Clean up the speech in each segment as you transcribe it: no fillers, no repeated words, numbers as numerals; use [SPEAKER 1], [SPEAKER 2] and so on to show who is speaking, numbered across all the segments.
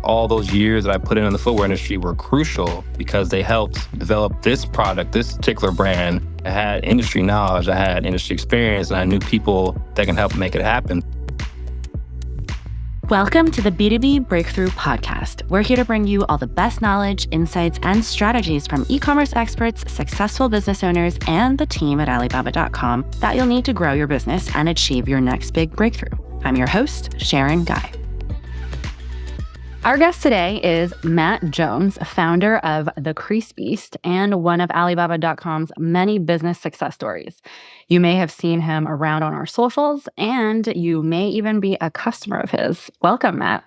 [SPEAKER 1] all those years that I put in the footwear industry were crucial because they helped develop this product, this particular brand. I had industry knowledge, I had industry experience, and I knew people that can help make it happen.
[SPEAKER 2] Welcome to the B2B Breakthrough Podcast. We're here to bring you all the best knowledge, insights, and strategies from e-commerce experts, successful business owners, and the team at Alibaba.com that you'll need to grow your business and achieve your next big breakthrough. I'm your host, Sharon Gai. Our guest today is Matt Jones, founder of the Crease Beast and one of Alibaba.com's many business success stories. You may have seen him around on our socials, and you may even be a customer of his. Welcome, Matt.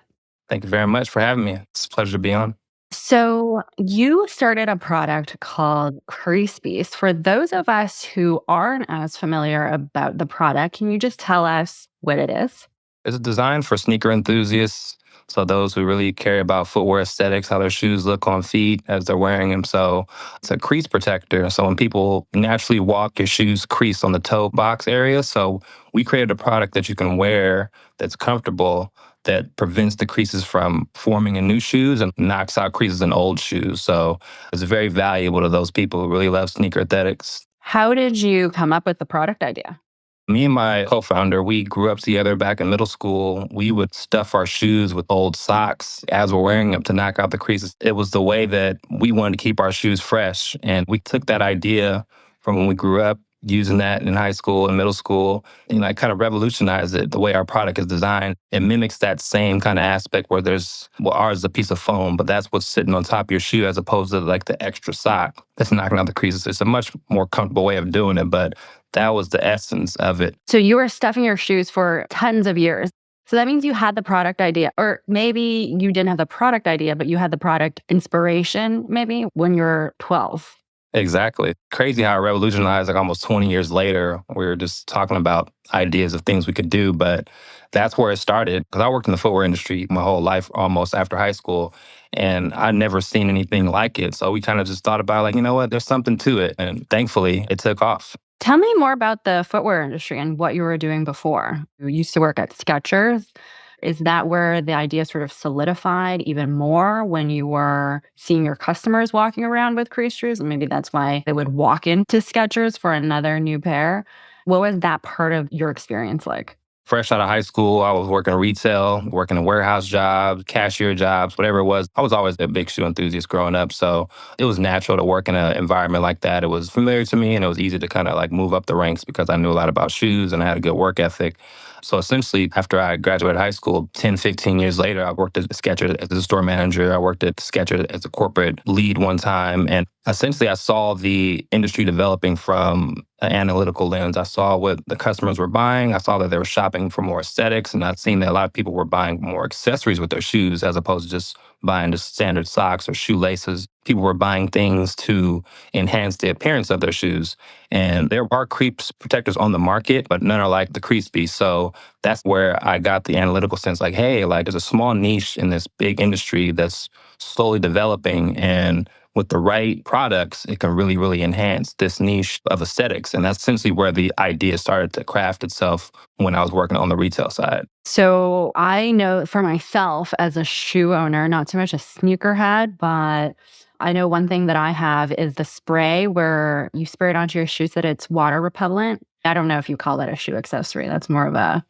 [SPEAKER 1] Thank you very much for having me. It's a pleasure to be on.
[SPEAKER 2] So you started a product called Crease Beast. For those of us who aren't as familiar about the product, can you just tell us what it is?
[SPEAKER 1] It's designed for sneaker enthusiasts. So those who really care about footwear aesthetics, how their shoes look on feet as they're wearing them. So it's a crease protector. So when people naturally walk, your shoes crease on the toe box area. So we created a product that you can wear that's comfortable, that prevents the creases from forming in new shoes and knocks out creases in old shoes. So it's very valuable to those people who really love sneaker aesthetics.
[SPEAKER 2] How did you come up with the product idea?
[SPEAKER 1] Me and my co-founder, we grew up together back in middle school. We would stuff our shoes with old socks as we're wearing them to knock out the creases. It was the way that we wanted to keep our shoes fresh. And we took that idea from when we grew up, using that in high school and middle school, and I kind of revolutionized it the way our product is designed. It mimics that same kind of aspect where ours is a piece of foam, but that's what's sitting on top of your shoe as opposed to like the extra sock that's knocking out the creases. It's a much more comfortable way of doing it, but that was the essence of it.
[SPEAKER 2] So you were stuffing your shoes for tons of years. So that means you had the product idea, or maybe you didn't have the product idea, but you had the product inspiration maybe when you're 12.
[SPEAKER 1] Exactly. Crazy how it revolutionized, like almost 20 years later. We were just talking about ideas of things we could do, but that's where it started. Because I worked in the footwear industry my whole life, almost after high school, and I'd never seen anything like it. So we kind of just thought about like, you know what, there's something to it. And thankfully, it took off.
[SPEAKER 2] Tell me more about the footwear industry and what you were doing before. You used to work at Skechers. Is that where the idea sort of solidified even more when you were seeing your customers walking around with crease shoes? And maybe that's why they would walk into Skechers for another new pair. What was that part of your experience like?
[SPEAKER 1] Fresh out of high school, I was working retail, working in warehouse jobs, cashier jobs, whatever it was. I was always a big shoe enthusiast growing up. So it was natural to work in an environment like that. It was familiar to me, and it was easy to kind of like move up the ranks because I knew a lot about shoes and I had a good work ethic. So essentially, after I graduated high school, 10, 15 years later, I worked at Skechers as a store manager. I worked at Skechers as a corporate lead one time. And essentially, I saw the industry developing from an analytical lens. I saw what the customers were buying. I saw that they were shopping for more aesthetics. And I'd seen that a lot of people were buying more accessories with their shoes as opposed to just buying just standard socks or shoelaces. People were buying things to enhance the appearance of their shoes. And there are crease protectors on the market, but none are like the Crease Beast. So that's where I got the analytical sense like, hey, like there's a small niche in this big industry that's slowly developing. And with the right products, it can really, really enhance this niche of aesthetics. And that's essentially where the idea started to craft itself when I was working on the retail side.
[SPEAKER 2] So I know for myself as a shoe owner, not so much a sneakerhead, but I know one thing that I have is the spray where you spray it onto your shoes that it's water repellent. I don't know if you call that a shoe accessory. That's more of a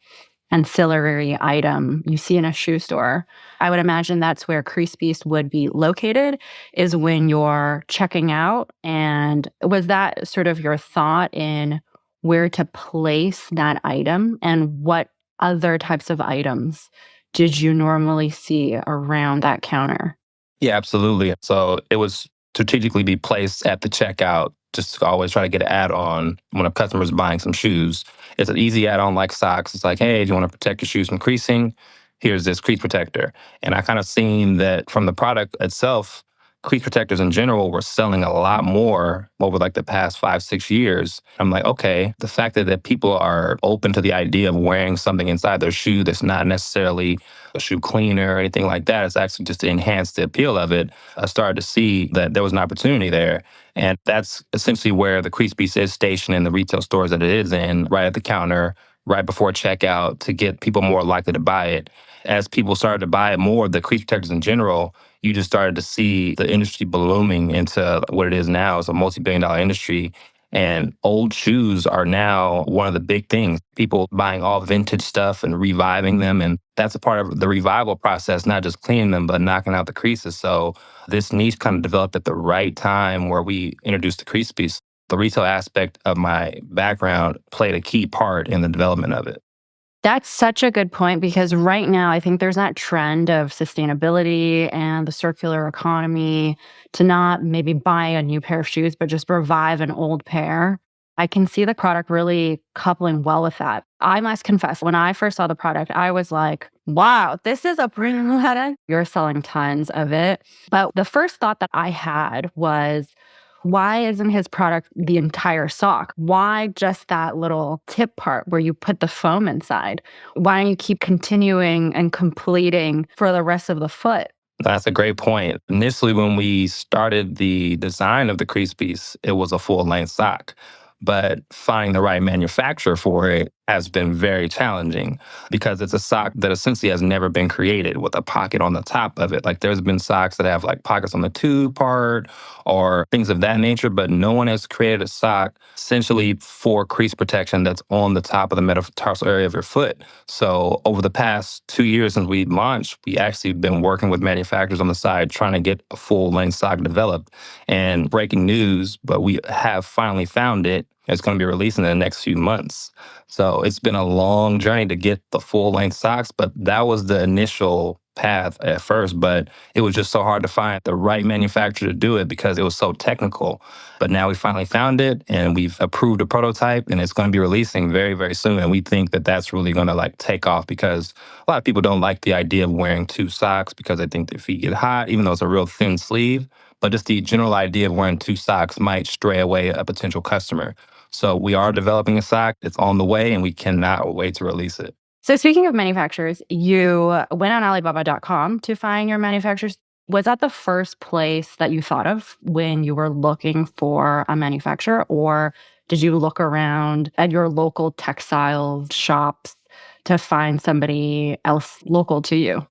[SPEAKER 2] ancillary item you see in a shoe store. I would imagine that's where Crease Beast would be located, is when you're checking out. And was that sort of your thought in where to place that item, and what other types of items did you normally see around that counter?
[SPEAKER 1] Yeah, absolutely. So it was strategically be placed at the checkout, just to always try to get an add-on when a customer's buying some shoes. It's an easy add-on like socks. It's like, hey, do you want to protect your shoes from creasing? Here's this crease protector. And I kind of seen that from the product itself, crease protectors in general were selling a lot more over like the past 5-6 years. I'm like, okay, the fact that people are open to the idea of wearing something inside their shoe that's not necessarily a shoe cleaner or anything like that, it's actually just to enhance the appeal of it. I started to see that there was an opportunity there. And that's essentially where the Crease Beast is stationed in the retail stores that it is in, right at the counter, right before checkout, to get people more likely to buy it. as people started to buy more of the crease protectors in general, you just started to see the industry blooming into what it is now. It's a multi-billion-dollar industry. And old shoes are now one of the big things. People buying all vintage stuff and reviving them. And that's a part of the revival process, not just cleaning them, but knocking out the creases. So this niche kind of developed at the right time where we introduced the Crease Beast. The retail aspect of my background played a key part in the development of it.
[SPEAKER 2] That's such a good point because right now I think there's that trend of sustainability and the circular economy to not maybe buy a new pair of shoes, but just revive an old pair. I can see the product really coupling well with that. I must confess, when I first saw the product, I was like, wow, this is a premium product. You're selling tons of it. But the first thought that I had was, why isn't his product the entire sock? Why just that little tip part where you put the foam inside? Why don't you keep continuing and completing for the rest of the foot?
[SPEAKER 1] That's a great point. Initially, when we started the design of the Crease Piece, it was a full length sock. But finding the right manufacturer for it has been very challenging because it's a sock that essentially has never been created with a pocket on the top of it. Like there's been socks that have like pockets on the tube part or things of that nature, but no one has created a sock essentially for crease protection that's on the top of the metatarsal area of your foot. So over the past 2 years since we launched, we actually been working with manufacturers on the side trying to get a full length sock developed. And breaking news, but we have finally found it. It's going to be released in the next few months. So it's been a long journey to get the full length socks, but that was the initial path at first. But it was just so hard to find the right manufacturer to do it because it was so technical. But now we finally found it and we've approved a prototype and it's going to be releasing very, very soon. And we think that that's really going to like take off because a lot of people don't like the idea of wearing two socks because they think their feet get hot, even though it's a real thin sleeve. But just the general idea of wearing two socks might stray away a potential customer. So we are developing a sock. It's on the way, and we cannot wait to release it.
[SPEAKER 2] So speaking of manufacturers, you went on Alibaba.com to find your manufacturers. Was that the first place that you thought of when you were looking for a manufacturer? Or did you look around at your local textile shops to find somebody else local to you?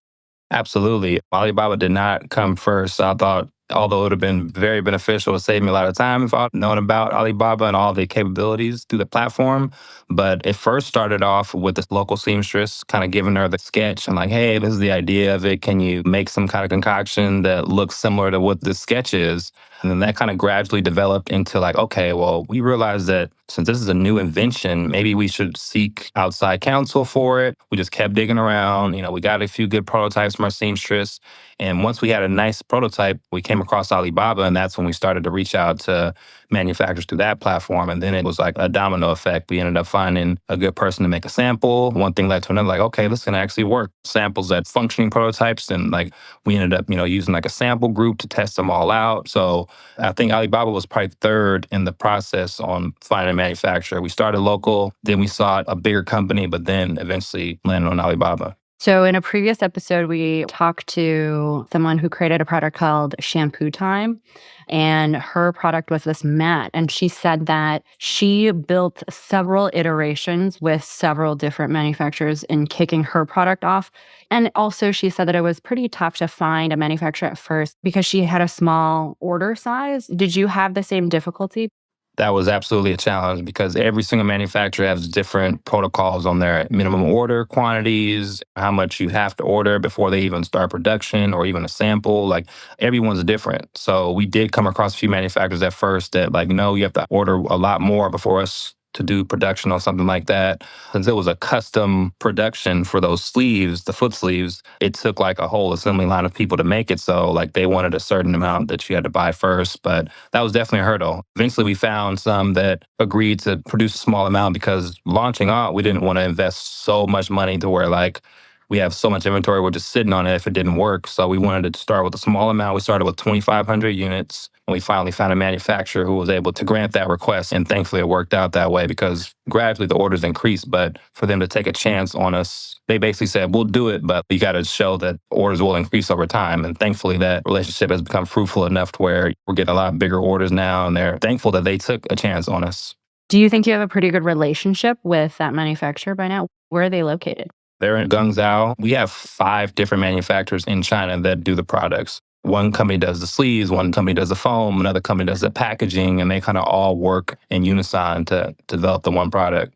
[SPEAKER 1] Absolutely. Alibaba did not come first. I thought, although it would have been very beneficial, it saved me a lot of time if I'd known about Alibaba and all the capabilities through the platform. But it first started off with this local seamstress kind of giving her the sketch and like, hey, this is the idea of it. Can you make some kind of concoction that looks similar to what the sketch is? And then that kind of gradually developed into like, okay, well, we realized that since this is a new invention, maybe we should seek outside counsel for it. We just kept digging around. We got a few good prototypes from our seamstress. And once we had a nice prototype, we came across Alibaba, and that's when we started to reach out to manufacturers through that platform. And then it was like a domino effect. We ended up finding a good person to make a sample. One thing led to another, like, okay, this can actually work. Samples at functioning prototypes. And like we ended up, using like a sample group to test them all out. So I think Alibaba was probably third in the process on finding a manufacturer. We started local, then we sought a bigger company, but then eventually landed on Alibaba.
[SPEAKER 2] So in a previous episode, we talked to someone who created a product called Shampoo Time. And her product was this mat. And she said that she built several iterations with several different manufacturers in kicking her product off. And also she said that it was pretty tough to find a manufacturer at first because she had a small order size. Did you have the same difficulty?
[SPEAKER 1] That was absolutely a challenge because every single manufacturer has different protocols on their minimum order quantities, how much you have to order before they even start production or even a sample. Like everyone's different. So we did come across a few manufacturers at first that like, no, you have to order a lot more before us to do production on something like that. Since it was a custom production for those sleeves, the foot sleeves, it took like a whole assembly line of people to make it. So like they wanted a certain amount that you had to buy first, but that was definitely a hurdle. Eventually we found some that agreed to produce a small amount because launching out, we didn't want to invest so much money to where like we have so much inventory, we're just sitting on it if it didn't work. So we wanted to start with a small amount. We started with 2,500 units. And we finally found a manufacturer who was able to grant that request. And thankfully it worked out that way because gradually the orders increased. But for them to take a chance on us, they basically said, we'll do it, but you got to show that orders will increase over time. And thankfully that relationship has become fruitful enough to where we're getting a lot bigger orders now. And they're thankful that they took a chance on us.
[SPEAKER 2] Do you think you have a pretty good relationship with that manufacturer by now? Where are they located?
[SPEAKER 1] They're in Guangzhou. We have 5 different manufacturers in China that do the products. One company does the sleeves, one company does the foam, another company does the packaging, and they kind of all work in unison to develop the one product.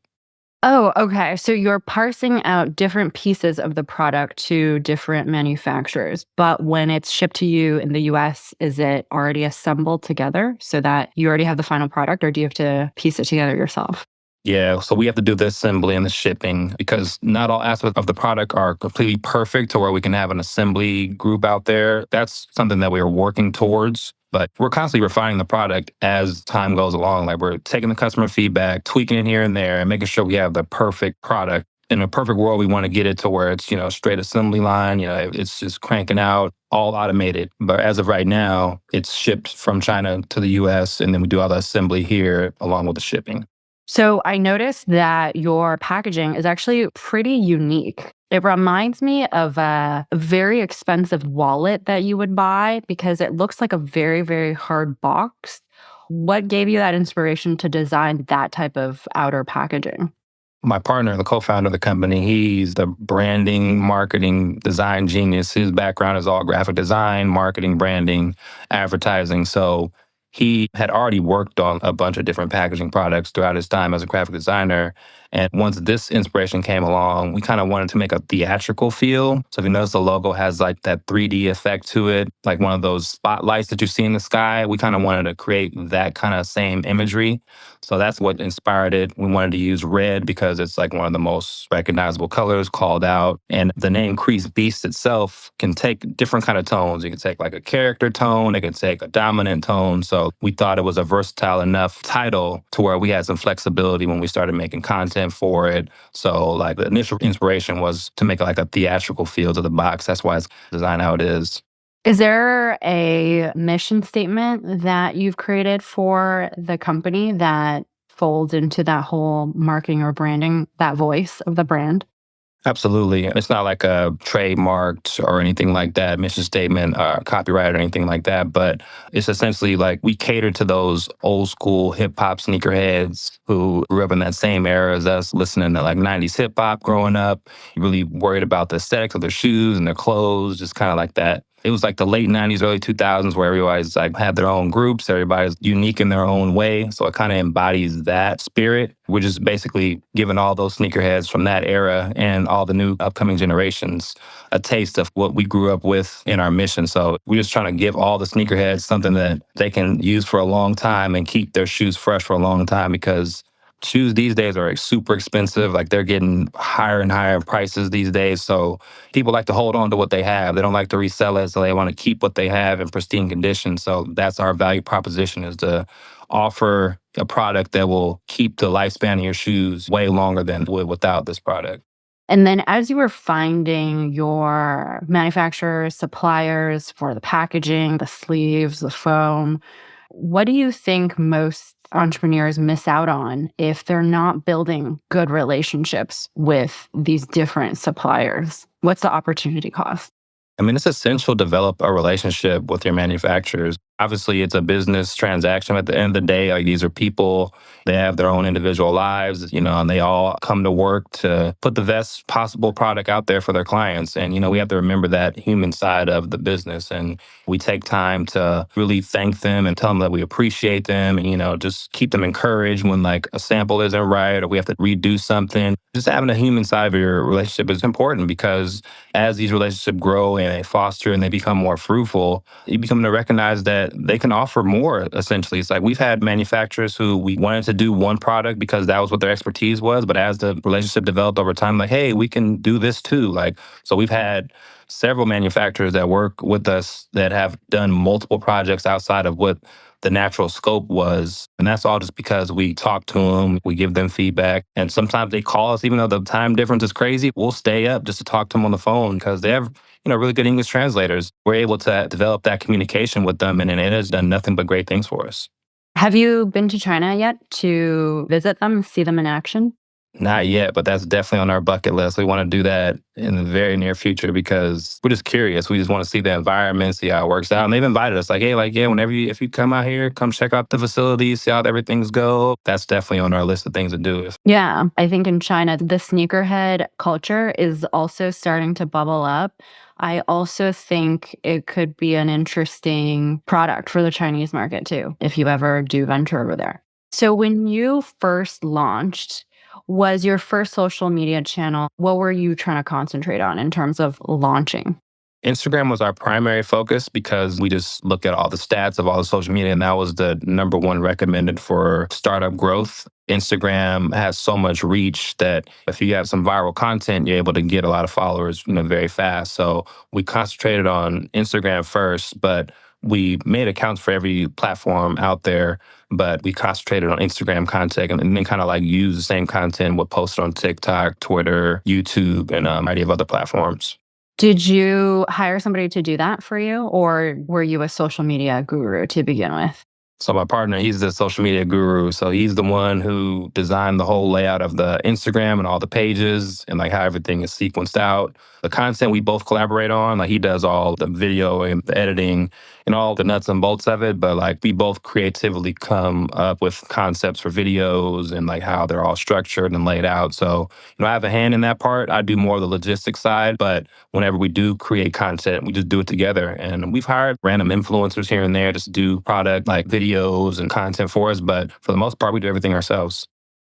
[SPEAKER 2] Oh, okay. So you're parsing out different pieces of the product to different manufacturers. But when it's shipped to you in the US, is it already assembled together so that you already have the final product, or do you have to piece it together yourself?
[SPEAKER 1] Yeah, so we have to do the assembly and the shipping because not all aspects of the product are completely perfect to where we can have an assembly group out there. That's something that we are working towards. But we're constantly refining the product as time goes along. Like we're taking the customer feedback, tweaking it here and there, and making sure we have the perfect product. In a perfect world, we want to get it to where it's, straight assembly line, it's just cranking out, all automated. But as of right now, it's shipped from China to the US, and then we do all the assembly here along with the shipping.
[SPEAKER 2] So I noticed that your packaging is actually pretty unique. It reminds me of a very expensive wallet that you would buy because it looks like a very, very hard box. What gave you that inspiration to design that type of outer packaging?
[SPEAKER 1] My partner, the co-founder of the company, he's the branding, marketing, design genius. His background is all graphic design, marketing, branding, advertising. So he had already worked on a bunch of different packaging products throughout his time as a graphic designer. And once this inspiration came along, we kind of wanted to make a theatrical feel. So if you notice, the logo has like that 3D effect to it, like one of those spotlights that you see in the sky. We kind of wanted to create that kind of same imagery. So that's what inspired it. We wanted to use red because it's like one of the most recognizable colors called out. And the name Crease Beast itself can take different kind of tones. You can take like a character tone, it can take a dominant tone. So we thought it was a versatile enough title to where we had some flexibility when we started making content for it. So like the initial inspiration was to make like a theatrical feel to the box. That's why it's designed how it is.
[SPEAKER 2] Is there a mission statement that you've created for the company that folds into that whole marketing or branding, that voice of the brand?
[SPEAKER 1] Absolutely. It's not like a trademarked or anything like that, mission statement, copyright or anything like that. But it's essentially like we cater to those old school hip hop sneakerheads who grew up in that same era as us, listening to like 90s hip hop growing up, really worried about the aesthetics of their shoes and their clothes, just kind of like that. It was like the late 90s, early 2000s where everybody's like had their own groups. Everybody's unique in their own way. So it kind of embodies that spirit. We're just basically giving all those sneakerheads from that era and all the new upcoming generations a taste of what we grew up with in our mission. So we're just trying to give all the sneakerheads something that they can use for a long time and keep their shoes fresh for a long time because shoes these days are super expensive. Like they're getting higher and higher prices these days. So people like to hold on to what they have. They don't like to resell it. So they want to keep what they have in pristine condition. So that's our value proposition, is to offer a product that will keep the lifespan of your shoes way longer than it would without this product.
[SPEAKER 2] And then as you were finding your manufacturers, suppliers for the packaging, the sleeves, the foam, what do you think most entrepreneurs miss out on if they're not building good relationships with these different suppliers? What's the opportunity cost?
[SPEAKER 1] I mean, it's essential to develop a relationship with your manufacturers. Obviously, it's a business transaction at the end of the day. Like these are people, they have their own individual lives, and they all come to work to put the best possible product out there for their clients. And, we have to remember that human side of the business. And we take time to really thank them and tell them that we appreciate them and, just keep them encouraged when like a sample isn't right or we have to redo something. Just having a human side of your relationship is important because as these relationships grow and they foster and they become more fruitful, you become to recognize that they can offer more, essentially. It's like we've had manufacturers who we wanted to do one product because that was what their expertise was. But as the relationship developed over time, like, hey, we can do this too. So we've had several manufacturers that work with us that have done multiple projects outside of what the natural scope was. And that's all just because we talk to them, we give them feedback. And sometimes they call us, even though the time difference is crazy, we'll stay up just to talk to them on the phone because they have, really good English translators. We're able to develop that communication with them, and it has done nothing but great things for us.
[SPEAKER 2] Have you been to China yet to visit them, see them in action?
[SPEAKER 1] Not yet, but that's definitely on our bucket list. We want to do that in the very near future because we're just curious. We just want to see the environment, see how it works out. And they've invited us, like, hey, like, yeah, whenever if you come out here, come check out the facilities, see how everything's go. That's definitely on our list of things to do.
[SPEAKER 2] Yeah, I think in China, the sneakerhead culture is also starting to bubble up. I also think it could be an interesting product for the Chinese market too, if you ever do venture over there. So when you first launched, was your first social media channel, what were you trying to concentrate on in terms of launching?
[SPEAKER 1] Instagram was our primary focus because we just look at all the stats of all the social media, and that was the number one recommended for startup growth. Instagram has so much reach that if you have some viral content, you're able to get a lot of followers, very fast. So we concentrated on Instagram first, but we made accounts for every platform out there, but we concentrated on Instagram content and then kind of like use the same content we posted on TikTok, Twitter, YouTube, and a variety of other platforms.
[SPEAKER 2] Did you hire somebody to do that for you, or were you a social media guru to begin with?
[SPEAKER 1] So my partner, he's the social media guru. So he's the one who designed the whole layout of the Instagram and all the pages and like how everything is sequenced out. The content we both collaborate on, like he does all the video and the editing and all the nuts and bolts of it. But like we both creatively come up with concepts for videos and like how they're all structured and laid out. So, I have a hand in that part. I do more of the logistics side, but whenever we do create content, we just do it together. And we've hired random influencers here and there just to do product like videos and content for us. But for the most part, we do everything ourselves.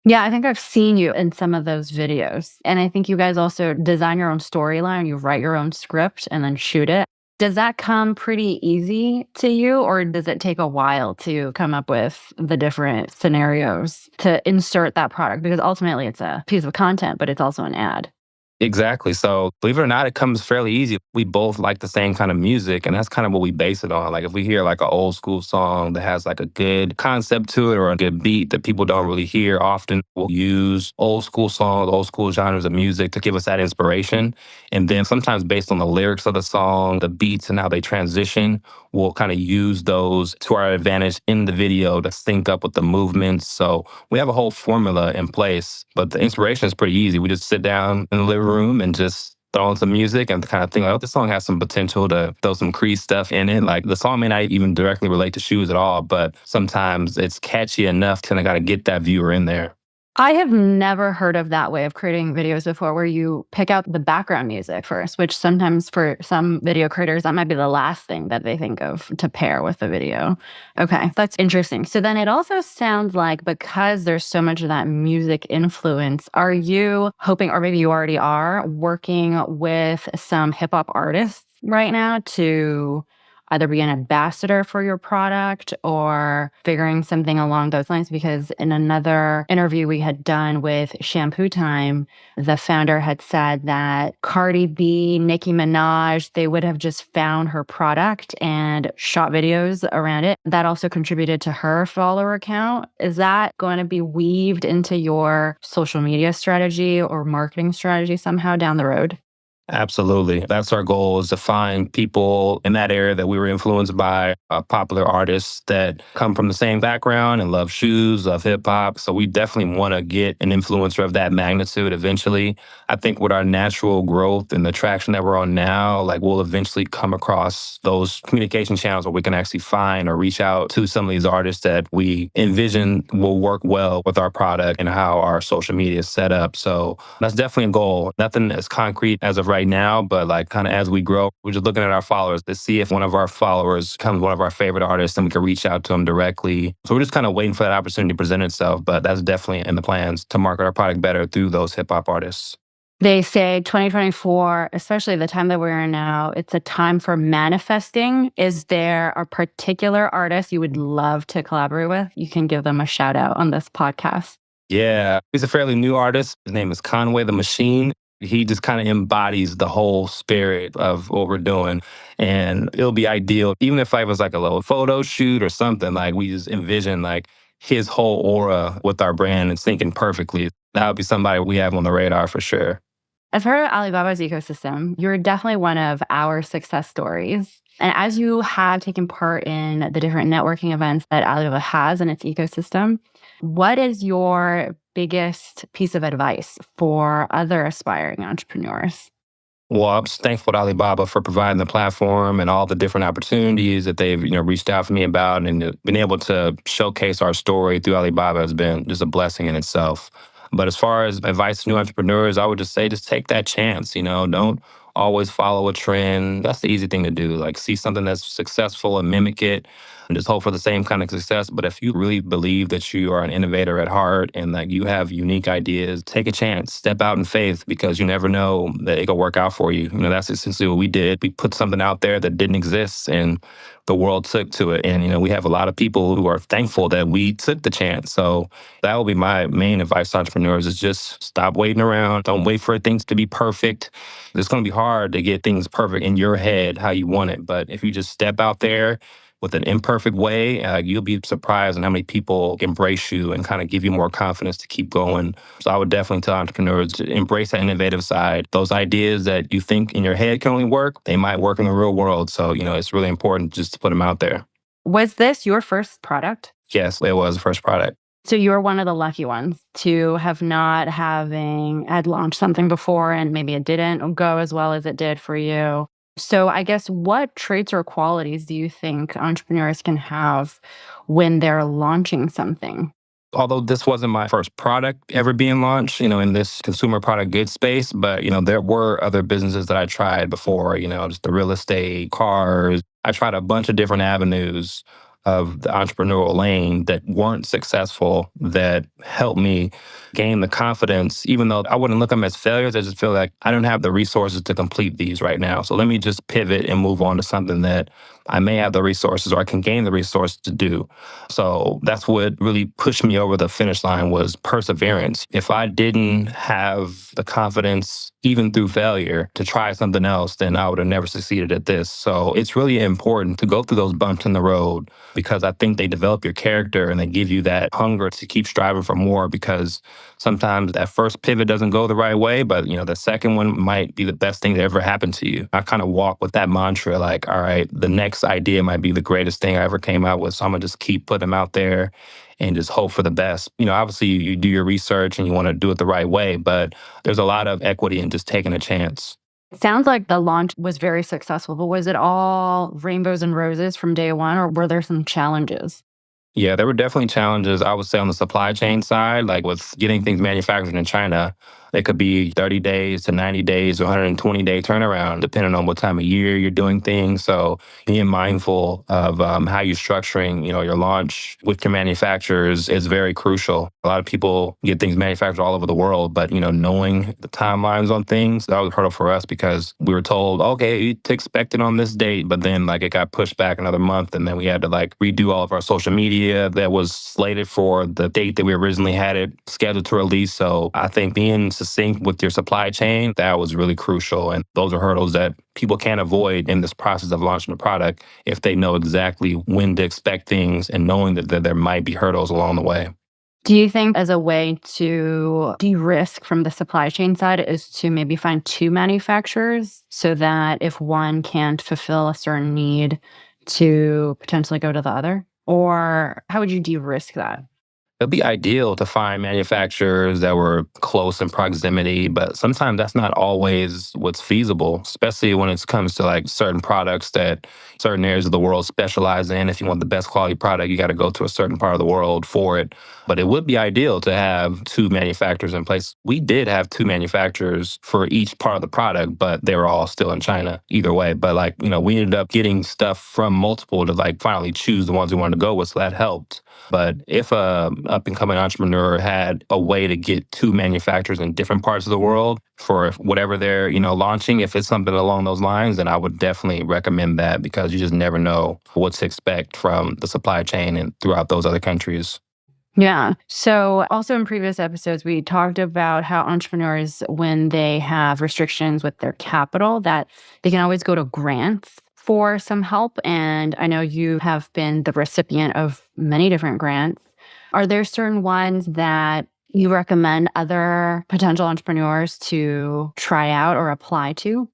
[SPEAKER 2] Yeah, I think I've seen you in some of those videos. And I think you guys also design your own storyline, you write your own script and then shoot it. Does that come pretty easy to you, or does it take a while to come up with the different scenarios to insert that product? Because ultimately it's a piece of content, but it's also an ad.
[SPEAKER 1] Exactly. So believe it or not, it comes fairly easy. We both like the same kind of music, and that's kind of what we base it on. Like if we hear like an old school song that has like a good concept to it or a good beat that people don't really hear often, we'll use old school songs, old school genres of music to give us that inspiration. And then sometimes based on the lyrics of the song, the beats and how they transition, we'll kind of use those to our advantage in the video to sync up with the movements. So we have a whole formula in place, but the inspiration is pretty easy. We just sit down in the living room and just throw on some music and kind of think like, oh, this song has some potential to throw some Crease stuff in it. Like the song may not even directly relate to shoes at all, but sometimes it's catchy enough to kind of get that viewer in there.
[SPEAKER 2] I have never heard of that way of creating videos before, where you pick out the background music first, which sometimes for some video creators, that might be the last thing that they think of to pair with the video. Okay, that's interesting. So then it also sounds like, because there's so much of that music influence, are you hoping, or maybe you already are, working with some hip hop artists right now to either be an ambassador for your product or figuring something along those lines? Because in another interview we had done with Shampoo Time, the founder had said that Cardi B, Nicki Minaj, they would have just found her product and shot videos around it. That also contributed to her follower count. Is that going to be weaved into your social media strategy or marketing strategy somehow down the road?
[SPEAKER 1] Absolutely. That's our goal, is to find people in that area that we were influenced by, popular artists that come from the same background and love shoes, love hip hop. So we definitely want to get an influencer of that magnitude eventually. I think with our natural growth and the traction that we're on now, like we'll eventually come across those communication channels where we can actually find or reach out to some of these artists that we envision will work well with our product and how our social media is set up. So that's definitely a goal. Nothing as concrete as of right now, but like kind of as we grow, we're just looking at our followers to see if one of our followers becomes one of our favorite artists and we can reach out to them directly. So we're just kind of waiting for that opportunity to present itself, but that's definitely in the plans to market our product better through those hip hop artists.
[SPEAKER 2] They say 2024, especially the time that we're in now, it's a time for manifesting. Is there a particular artist you would love to collaborate with? You can give them a shout out on this podcast.
[SPEAKER 1] Yeah, he's a fairly new artist. His name is Conway the Machine. He just kind of embodies the whole spirit of what we're doing. And it'll be ideal, even if I was like a little photo shoot or something, like we just envision like his whole aura with our brand and syncing perfectly. That would be somebody we have on the radar for sure.
[SPEAKER 2] As part of Alibaba's ecosystem, you're definitely one of our success stories. And as you have taken part in the different networking events that Alibaba has in its ecosystem, what is your biggest piece of advice for other aspiring entrepreneurs?
[SPEAKER 1] Well, I'm just thankful to Alibaba for providing the platform and all the different opportunities that they've, reached out to me about, and been able to showcase our story through Alibaba has been just a blessing in itself. But as far as advice to new entrepreneurs, I would just say just take that chance, don't always follow a trend. That's the easy thing to do. Like see something that's successful and mimic it and just hope for the same kind of success. But if you really believe that you are an innovator at heart and that you have unique ideas, take a chance, step out in faith because you never know that it could work out for you. That's essentially what we did. We put something out there that didn't exist and the world took to it. And, we have a lot of people who are thankful that we took the chance. So that will be my main advice to entrepreneurs is just stop waiting around. Don't wait for things to be perfect. It's going to be hard to get things perfect in your head how you want it. But if you just step out there with an imperfect way, you'll be surprised on how many people embrace you and kind of give you more confidence to keep going. So I would definitely tell entrepreneurs to embrace that innovative side. Those ideas that you think in your head can only work, they might work in the real world. So, it's really important just to put them out there.
[SPEAKER 2] Was this your first product?
[SPEAKER 1] Yes, it was the first product.
[SPEAKER 2] So you were one of the lucky ones to have not had launched something before and maybe it didn't go as well as it did for you. So I guess what traits or qualities do you think entrepreneurs can have when they're launching something?
[SPEAKER 1] Although this wasn't my first product ever being launched, in this consumer product goods space, but, there were other businesses that I tried before, just the real estate, cars. I tried a bunch of different avenues of the entrepreneurial lane that weren't successful that helped me gain the confidence, even though I wouldn't look at them as failures. I just feel like I don't have the resources to complete these right now. So let me just pivot and move on to something that I may have the resources or I can gain the resources to do. So that's what really pushed me over the finish line was perseverance. If I didn't have the confidence, even through failure, to try something else, then I would have never succeeded at this. So it's really important to go through those bumps in the road because I think they develop your character and they give you that hunger to keep striving for more because sometimes that first pivot doesn't go the right way, but the second one might be the best thing that ever happened to you. I kind of walk with that mantra like, all right, the next idea might be the greatest thing I ever came out with. So I'm gonna just keep putting them out there and just hope for the best. Obviously you do your research and you want to do it the right way, but there's a lot of equity in just taking a chance.
[SPEAKER 2] It sounds like the launch was very successful, but was it all rainbows and roses from day one, or were there some challenges?
[SPEAKER 1] Yeah, there were definitely challenges, I would say, on the supply chain side, like with getting things manufactured in China. It could be 30 days to 90 days, 120-day turnaround, depending on what time of year you're doing things. So being mindful of how you're structuring, your launch with your manufacturers is very crucial. A lot of people get things manufactured all over the world, but, knowing the timelines on things, that was a hurdle for us because we were told, okay, to expect it on this date, but then it got pushed back another month. And then we had to redo all of our social media that was slated for the date that we originally had it scheduled to release. So I think being succinct with your supply chain, that was really crucial. And those are hurdles that people can't avoid in this process of launching a product if they know exactly when to expect things and knowing that there might be hurdles along the way.
[SPEAKER 2] Do you think as a way to de-risk from the supply chain side is to maybe find two manufacturers so that if one can't fulfill a certain need to potentially go to the other? Or how would you de-risk that?
[SPEAKER 1] It'd be ideal to find manufacturers that were close in proximity, but sometimes that's not always what's feasible, especially when it comes to certain products that certain areas of the world specialize in. If you want the best quality product, you got to go to a certain part of the world for it. But it would be ideal to have two manufacturers in place. We did have two manufacturers for each part of the product, but they were all still in China either way. But we ended up getting stuff from multiple to finally choose the ones we wanted to go with. So that helped. But if a up-and-coming entrepreneur had a way to get two manufacturers in different parts of the world for whatever they're, launching, if it's something along those lines, then I would definitely recommend that because you just never know what to expect from the supply chain and throughout those other countries.
[SPEAKER 2] Yeah. So also in previous episodes, we talked about how entrepreneurs, when they have restrictions with their capital, that they can always go to grants for some help. And I know you have been the recipient of many different grants. Are there certain ones that you recommend other potential entrepreneurs to try out or apply to?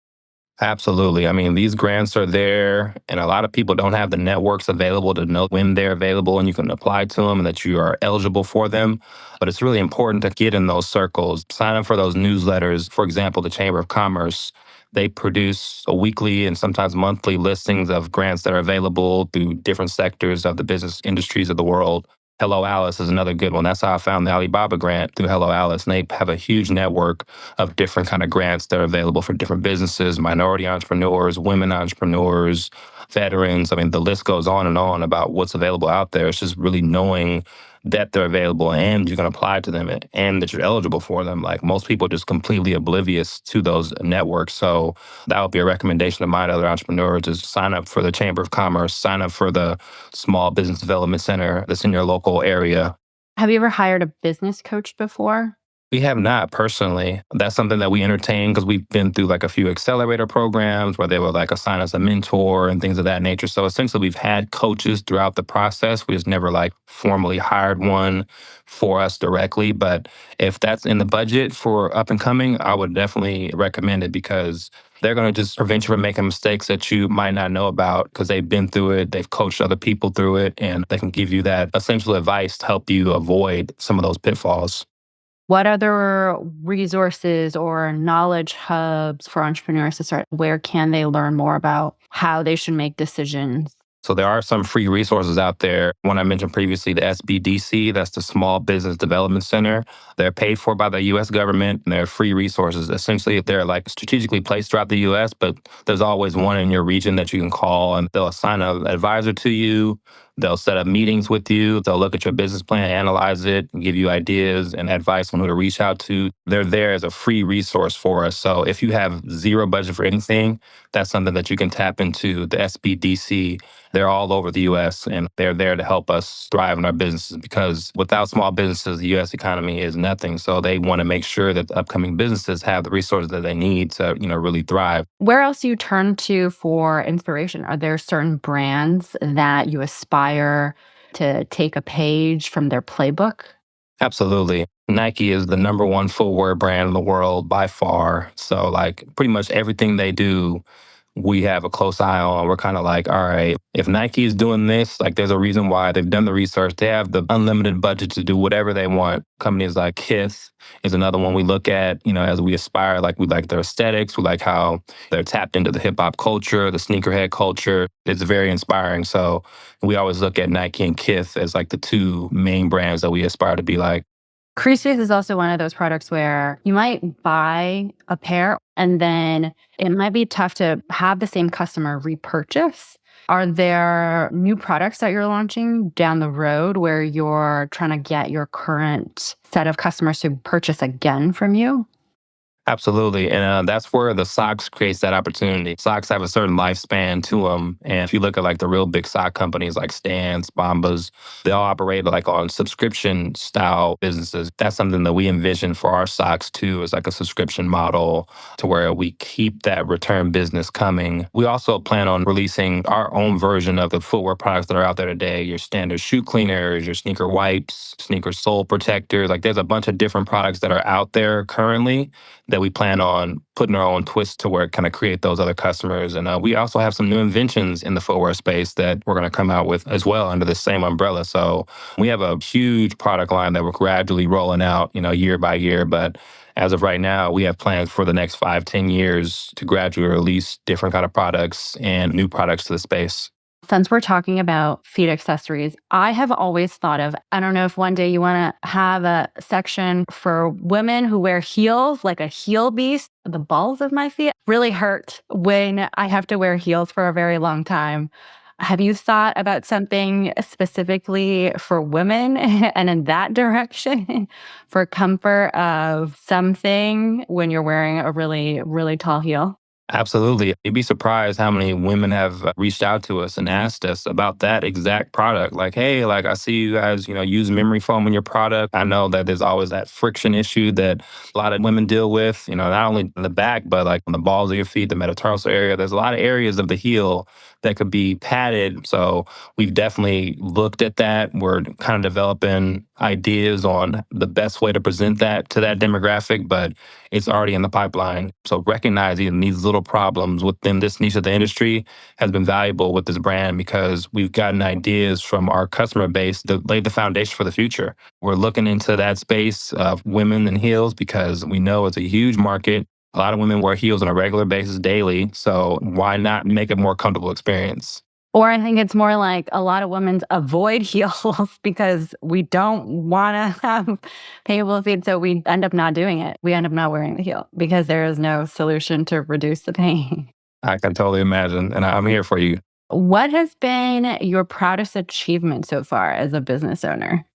[SPEAKER 1] Absolutely. I mean, these grants are there, and a lot of people don't have the networks available to know when they're available and you can apply to them and that you are eligible for them. But it's really important to get in those circles, sign up for those newsletters. For example, the Chamber of Commerce, they produce a weekly and sometimes monthly listings of grants that are available through different sectors of the business industries of the world. Hello Alice is another good one. That's how I found the Alibaba grant through Hello Alice. And they have a huge network of different kind of grants that are available for different businesses, minority entrepreneurs, women entrepreneurs, veterans. I mean, the list goes on about what's available out there. It's just really knowing that they're available and you can apply to them and that you're eligible for them. Like most people are just completely oblivious to those networks. So that would be a recommendation of mine to other entrepreneurs is sign up for the Chamber of Commerce, sign up for the Small Business Development Center that's in your local area.
[SPEAKER 2] Have you ever hired a business coach before?
[SPEAKER 1] We have not personally. That's something that we entertain because we've been through like a few accelerator programs where they would like assign us a mentor and things of that nature. So essentially, we've had coaches throughout the process. We just never like formally hired one for us directly. But if that's in the budget for up and coming, I would definitely recommend it because they're going to just prevent you from making mistakes that you might not know about because they've been through it, they've coached other people through it, and they can give you that essential advice to help you avoid some of those pitfalls.
[SPEAKER 2] What other resources or knowledge hubs for entrepreneurs to start? Where can they learn more about how they should make decisions?
[SPEAKER 1] So there are some free resources out there. One I mentioned previously, the SBDC, that's the Small Business Development Center. They're paid for by the U.S. government, and they're free resources. Essentially, they're like strategically placed throughout the U.S., but there's always one in your region that you can call, and they'll assign an advisor to you. They'll set up meetings with you. They'll look at your business plan, analyze it, and give you ideas and advice on who to reach out to. They're there as a free resource for us. So if you have zero budget for anything, that's something that you can tap into. The SBDC, they're all over the US and they're there to help us thrive in our businesses because without small businesses, the US economy is nothing. So they want to make sure that the upcoming businesses have the resources that they need to, really thrive.
[SPEAKER 2] Where else do you turn to for inspiration? Are there certain brands that you aspire to take a page from their playbook?
[SPEAKER 1] Absolutely. Nike is the number one footwear brand in the world by far. So like pretty much everything they do we have a close eye on. We're kind of like, all right, if Nike is doing this, like there's a reason why they've done the research. They have the unlimited budget to do whatever they want. Companies like Kiss is another one we look at, as we aspire, like we like their aesthetics. We like how they're tapped into the hip hop culture, the sneakerhead culture. It's very inspiring. So we always look at Nike and Kiss as like the two main brands that we aspire to be like.
[SPEAKER 2] Crease Beast is also one of those products where you might buy a pair and then it might be tough to have the same customer repurchase. Are there new products that you're launching down the road where you're trying to get your current set of customers to purchase again from you?
[SPEAKER 1] Absolutely. And that's where the socks creates that opportunity. Socks have a certain lifespan to them. And if you look at like the real big sock companies like Stans, Bombas, they all operate like on subscription style businesses. That's something that we envision for our socks too, is like a subscription model to where we keep that return business coming. We also plan on releasing our own version of the footwear products that are out there today. Your standard shoe cleaners, your sneaker wipes, sneaker sole protectors. Like there's a bunch of different products that are out there currently that we plan on putting our own twist to where it kind of create those other customers. And we also have some new inventions in the footwear space that we're going to come out with as well under the same umbrella. So we have a huge product line that we're gradually rolling out, year by year. But as of right now, we have plans for the next 5-10 years to gradually release different kind of products and new products to the space.
[SPEAKER 2] Since we're talking about feet accessories, I have always thought of, I don't know if one day you want to have a section for women who wear heels, like a heel beast. The balls of my feet really hurt when I have to wear heels for a very long time. Have you thought about something specifically for women and in that direction for comfort of something when you're wearing a really, really tall heel?
[SPEAKER 1] Absolutely. You'd be surprised how many women have reached out to us and asked us about that exact product. Like, hey, like I see you guys, use memory foam in your product. I know that there's always that friction issue that a lot of women deal with, not only in the back, but like on the balls of your feet, the metatarsal area. There's a lot of areas of the heel that could be padded. So we've definitely looked at that. We're kind of developing ideas on the best way to present that to that demographic, but it's already in the pipeline. So recognizing these little problems within this niche of the industry has been valuable with this brand because we've gotten ideas from our customer base that lay the foundation for the future. We're looking into that space of women and heels because we know it's a huge market. A lot of women wear heels on a regular basis daily. So why not make a more comfortable experience?
[SPEAKER 2] Or I think it's more like a lot of women avoid heels because we don't want to have painful feet. So we end up not doing it. We end up not wearing the heel because there is no solution to reduce the pain.
[SPEAKER 1] I can totally imagine. And I'm here for you.
[SPEAKER 2] What has been your proudest achievement so far as a business owner?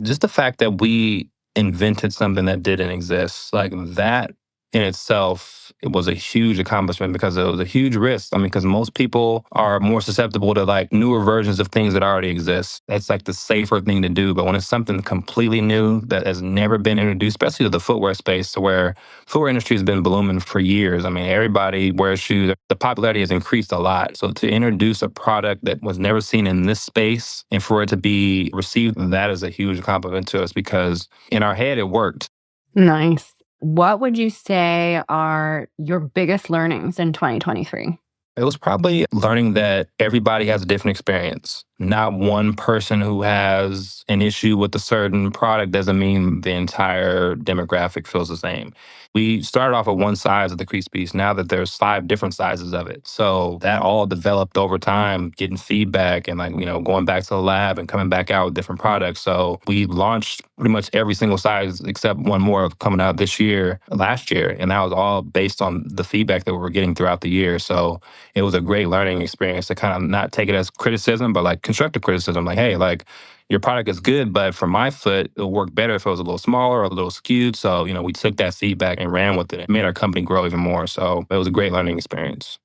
[SPEAKER 1] Just the fact that we invented something that didn't exist, like that in itself, it was a huge accomplishment because it was a huge risk. I mean, because most people are more susceptible to like newer versions of things that already exist. That's like the safer thing to do. But when it's something completely new that has never been introduced, especially to the footwear space, to where footwear industry has been blooming for years. I mean, everybody wears shoes. The popularity has increased a lot. So to introduce a product that was never seen in this space and for it to be received, that is a huge compliment to us because in our head, it worked.
[SPEAKER 2] Nice. What would you say are your biggest learnings in 2023?
[SPEAKER 1] It was probably learning that everybody has a different experience. Not one person who has an issue with a certain product doesn't mean the entire demographic feels the same. We started off with one size of the Crease Beast. Now that there's 5 different sizes of it. So that all developed over time, getting feedback and going back to the lab and coming back out with different products. So we launched pretty much every single size except one more coming out last year. And that was all based on the feedback that we were getting throughout the year. So it was a great learning experience to kind of not take it as criticism, but like constructive criticism. Like, hey, like your product is good, but for my foot, it'll work better if it was a little smaller or a little skewed. So, we took that feedback and ran with it. It made our company grow even more. So it was a great learning experience.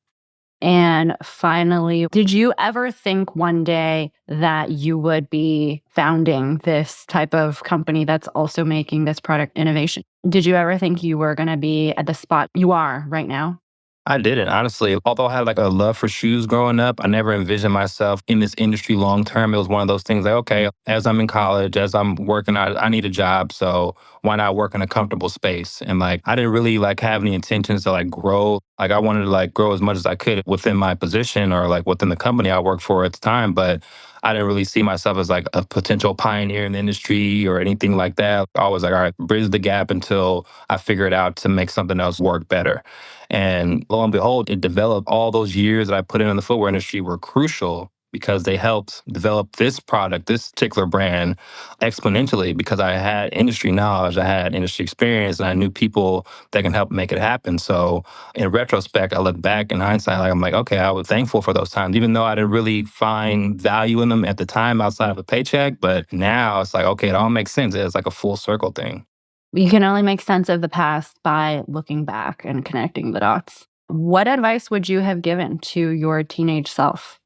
[SPEAKER 2] And finally, did you ever think one day that you would be founding this type of company that's also making this product innovation? Did you ever think you were going to be at the spot you are right now?
[SPEAKER 1] I didn't, honestly. Although I had like a love for shoes growing up, I never envisioned myself in this industry long term. It was one of those things like, okay, as I'm in college, as I'm working, I need a job. So why not work in a comfortable space? And like, I didn't really like have any intentions to like grow. Like I wanted to like grow as much as I could within my position or like within the company I worked for at the time. But I didn't really see myself as like a potential pioneer in the industry or anything like that. I was like, all right, bridge the gap until I figure it out to make something else work better. And lo and behold, it developed. All those years that I put in the footwear industry were crucial because they helped develop this product, this particular brand, exponentially because I had industry knowledge, I had industry experience, and I knew people that can help make it happen. So in retrospect, I look back in hindsight, like I'm like, okay, I was thankful for those times, even though I didn't really find value in them at the time outside of a paycheck. But now it's like, okay, it all makes sense. It's like a full circle thing.
[SPEAKER 2] You can only make sense of the past by looking back and connecting the dots. What advice would you have given to your teenage self?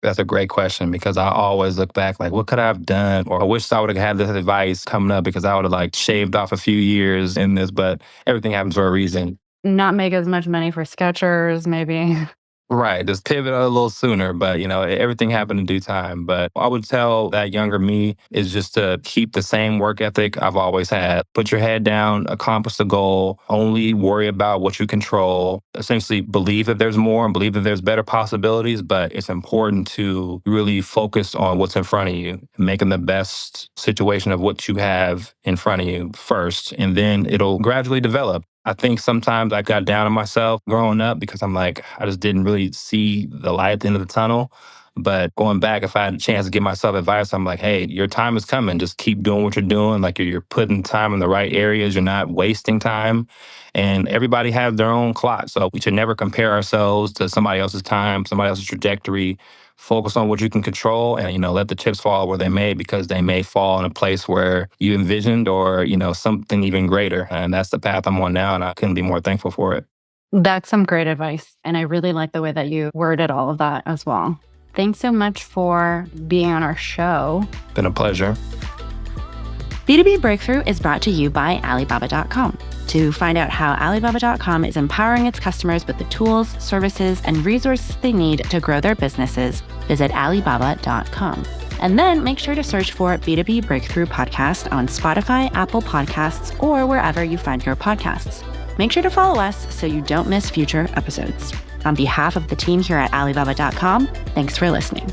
[SPEAKER 1] That's a great question because I always look back like, what could I have done? Or I wish I would have had this advice coming up because I would have like shaved off a few years in this, but everything happens for a reason.
[SPEAKER 2] Not make as much money for Skechers, maybe.
[SPEAKER 1] Right. Just pivot a little sooner, but everything happened in due time. But I would tell that younger me is just to keep the same work ethic I've always had. Put your head down, accomplish the goal, only worry about what you control. Essentially believe that there's more and believe that there's better possibilities, but it's important to really focus on what's in front of you, making the best situation of what you have in front of you first, and then it'll gradually develop. I think sometimes I got down on myself growing up because I'm like, I just didn't really see the light at the end of the tunnel. But going back, if I had a chance to give myself advice, I'm like, hey, your time is coming. Just keep doing what you're doing. Like you're putting time in the right areas. You're not wasting time. And everybody has their own clock. So we should never compare ourselves to somebody else's time, somebody else's trajectory. Focus on what you can control and, let the chips fall where they may because they may fall in a place where you envisioned or, something even greater. And that's the path I'm on now. And I couldn't be more thankful for it.
[SPEAKER 2] That's some great advice. And I really like the way that you worded all of that as well. Thanks so much for being on our show.
[SPEAKER 1] Been a pleasure.
[SPEAKER 2] B2B Breakthrough is brought to you by Alibaba.com. To find out how Alibaba.com is empowering its customers with the tools, services, and resources they need to grow their businesses, visit Alibaba.com. And then make sure to search for B2B Breakthrough Podcast on Spotify, Apple Podcasts, or wherever you find your podcasts. Make sure to follow us so you don't miss future episodes. On behalf of the team here at Alibaba.com, thanks for listening.